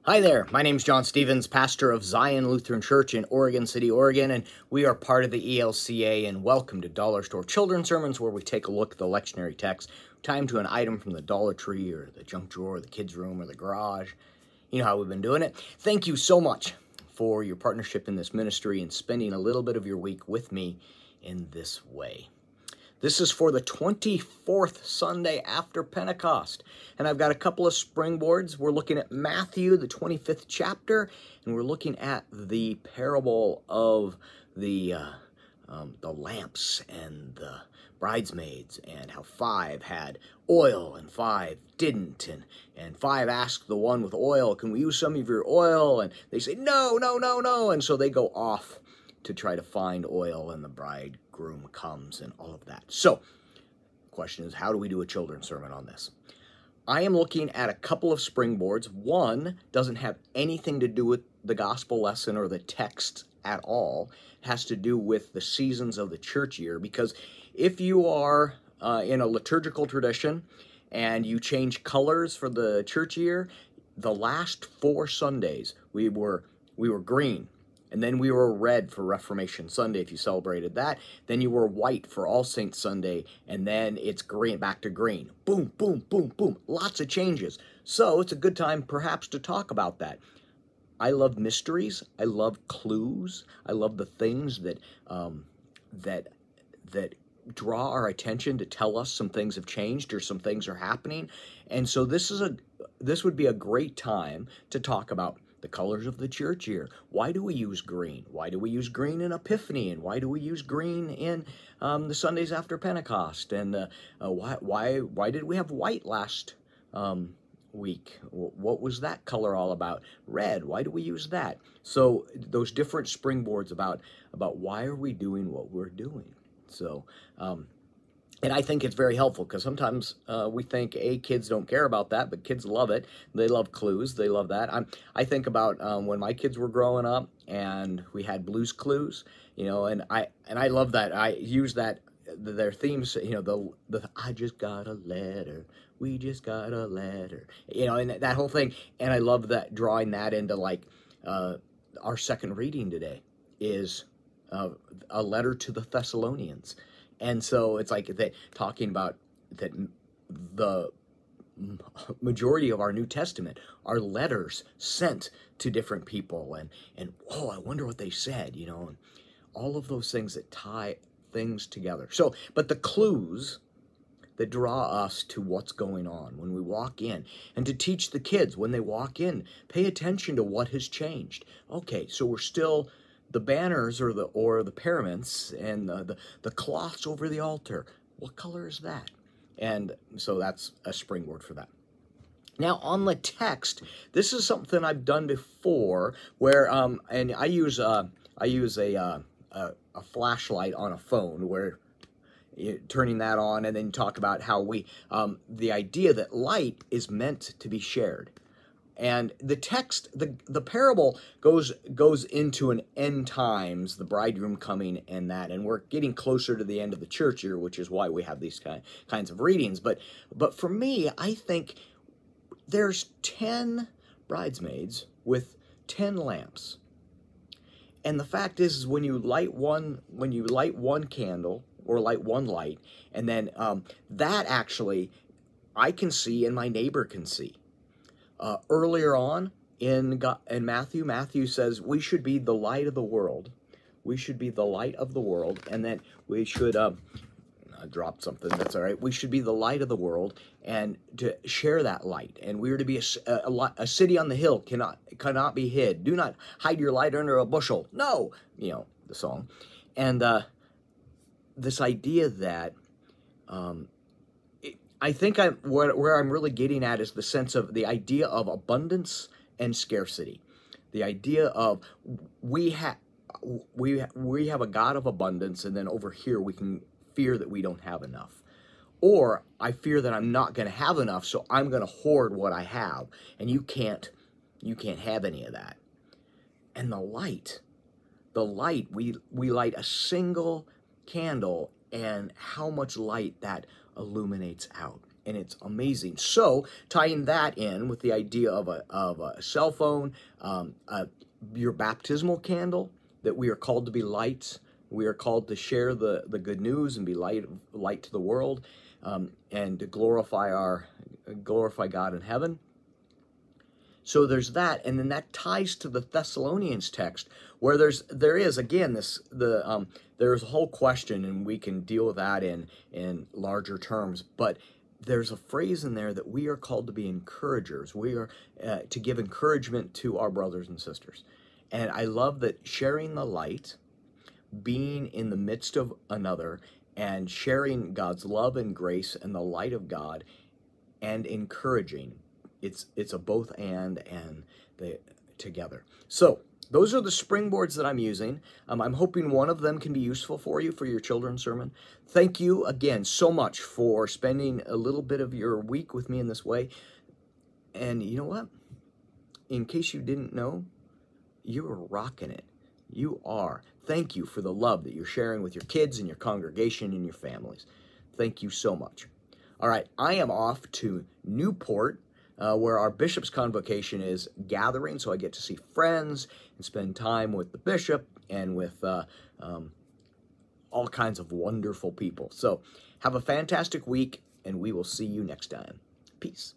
Hi there, my name's John Stevens, pastor of Zion Lutheran Church in Oregon City, Oregon, and we are part of the ELCA, and welcome to Dollar Store Children's Sermons, where we take a look at the lectionary text, time to an item from the Dollar Tree, or the junk drawer, or the kids' room, or the garage. You know how we've been doing it. Thank you so much for your partnership in this ministry and spending a little bit of your week with me in this way. This is for the 24th Sunday after Pentecost, and I've got a couple of springboards. We're looking at Matthew, the 25th chapter, and we're looking at the parable of the lamps and the bridesmaids, and how 5 had oil and 5 didn't, and 5 asked the one with oil, "Can we use some of your oil?" And they say, "No, no, no, no," and so they go off to try to find oil, and the bridegroom comes and all of that. So, the question is, how do we do a children's sermon on this? I am looking at a couple of springboards. One doesn't have anything to do with the gospel lesson or the text at all. It has to do with the seasons of the church year, because if you are in a liturgical tradition and you change colors for the church year, the last 4 Sundays we were green. And then we were red for Reformation Sunday, if you celebrated that. Then you were white for All Saints Sunday, and then it's green, back to green. Boom, boom, boom, boom. Lots of changes. So it's a good time, perhaps, to talk about that. I love mysteries. I love clues. I love the things that that draw our attention to tell us some things have changed or some things are happening. And so this would be a great time to talk about the colors of the church year. Why do we use green? Why do we use green in Epiphany? And why do we use green in the Sundays after Pentecost? And why did we have white last week? What was that color all about? Red. Why do we use that? So those different springboards about why are we doing what we're doing? So and I think it's very helpful, because sometimes we think, kids don't care about that, but kids love it. They love clues. They love that. I think about when my kids were growing up, and we had Blue's Clues, and I love that. I use that, their themes, the I just got a letter, we just got a letter, and that whole thing. And I love that, drawing that into our second reading today is a letter to the Thessalonians. And so it's like that, talking about that the majority of our New Testament are letters sent to different people, and I wonder what they said, and all of those things that tie things together. So, but the clues that draw us to what's going on when we walk in, and to teach the kids when they walk in, pay attention to what has changed. Okay, so we're still the banners or the paraments and the cloths over the altar. What color is that? And so that's a springboard for that. Now, on the text, this is something I've done before, where and I use a flashlight on a phone, where turning that on, and then talk about how we the idea that light is meant to be shared. And the text, the parable goes into an end times, the bridegroom coming, and that, and we're getting closer to the end of the church year, which is why we have these kinds of readings. But for me, I think there's 10 bridesmaids with 10 lamps, and the fact is when you light one candle, or light one light, and then that actually I can see and my neighbor can see. Earlier on in Matthew says we should be the light of the world. We should be the light of the world, and that we should, I dropped something, that's all right. We should be the light of the world, and to share that light. And we are to be a city on the hill, cannot be hid. Do not hide your light under a bushel. No, the song. And this idea that I think where I'm really getting at is the sense of the idea of abundance and scarcity. The idea of we have a God of abundance, and then over here we can fear that we don't have enough. Or I fear that I'm not going to have enough, so I'm going to hoard what I have, and you can't have any of that. And the light, we light a single candle, and how much light that illuminates out. and it's amazing. So tying that in with the idea of a cell phone, your baptismal candle, that we are called to be lights. We are called to share the good news and be light to the world, and to glorify God in heaven. So there's that, and then that ties to the Thessalonians text, where there is again there's a whole question, and we can deal with that in larger terms. But there's a phrase in there that we are called to be encouragers. We are to give encouragement to our brothers and sisters, and I love that sharing the light, being in the midst of another, and sharing God's love and grace and the light of God, and encouraging. It's a both and they together. So those are the springboards that I'm using. I'm hoping one of them can be useful for you for your children's sermon. Thank you again so much for spending a little bit of your week with me in this way. And you know what? In case you didn't know, you're rocking it. You are. Thank you for the love that you're sharing with your kids and your congregation and your families. Thank you so much. All right, I am off to Newport, where our bishop's convocation is gathering, so I get to see friends and spend time with the bishop and with all kinds of wonderful people. So have a fantastic week, and we will see you next time. Peace.